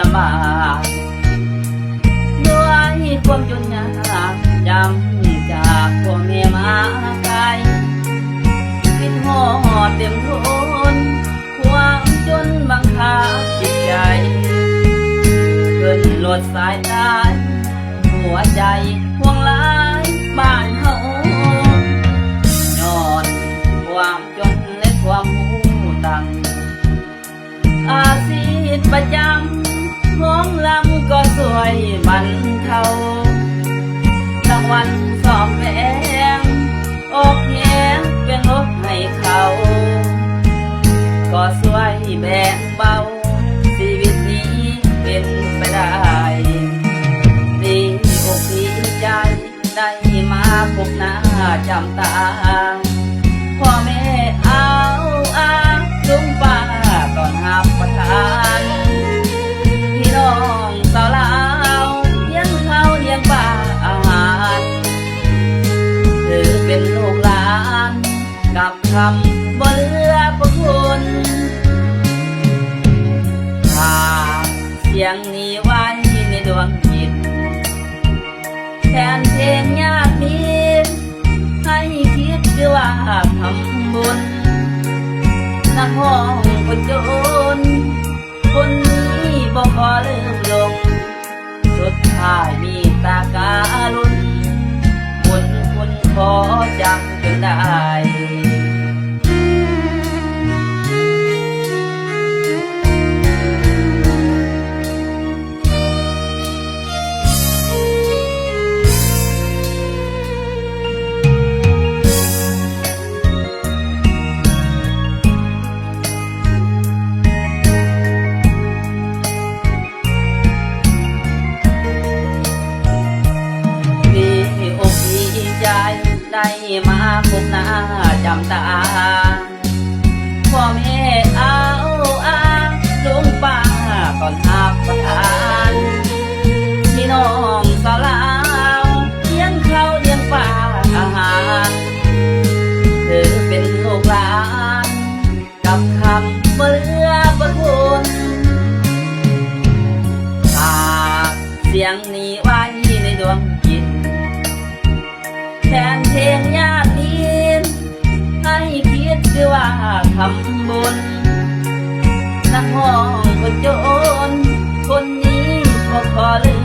ลำบากด้วยความจนยากจำจากพ่อแม่มาไกลคิดฮอดเต็มทนความจนบังคับจิตใจเกินโลดสายตาหัวใจห่วงหลายบ้านเฮาย้อนความจนและความหูตังอาชีพประจำห้องลำก็สวยมันเท่ารางวัลสอบแพงออกแยงเป็นรถให้เขาก็สวยแบ่งเบาชีวิตนี้เป็นไปได้ดีอกดีใจได้มาพบหน้าจำตาพ่อแม่เอาอาลุงป้าตอนหับประทานพี่น้องสาวลาวเลี้ยงข้าวเลี้ยงปลาอาหารถือเป็นลูกหลานกับคำบ่เหลือประคุณฝากเสียงนี้ไว้ในดวงจิตแทนเพลงยากนี้ให้คิดด้วยว่าทำบุญนักห้องคนจนคนนี้บ่ขอลืมลงสุดท้ายมีตาการุณบุญคุณขอจำจนได้ได้มาพบหน้าจำตาพ่อแม่เอาอาลุงป้าก่อนหับประทานพี่น้องสาวลาวเลี้ยงข้าวเลี้ยงปลาอาหารเธอเป็นลูกหลานกับคำบ่เหลือประคุณฝากเสียงนี้ไว้ในดวงจิตแทนเพลงยากนี้ให้คิดด้วยว่าทำบุญนักห้องคนจนคนนี้ก็ขอลื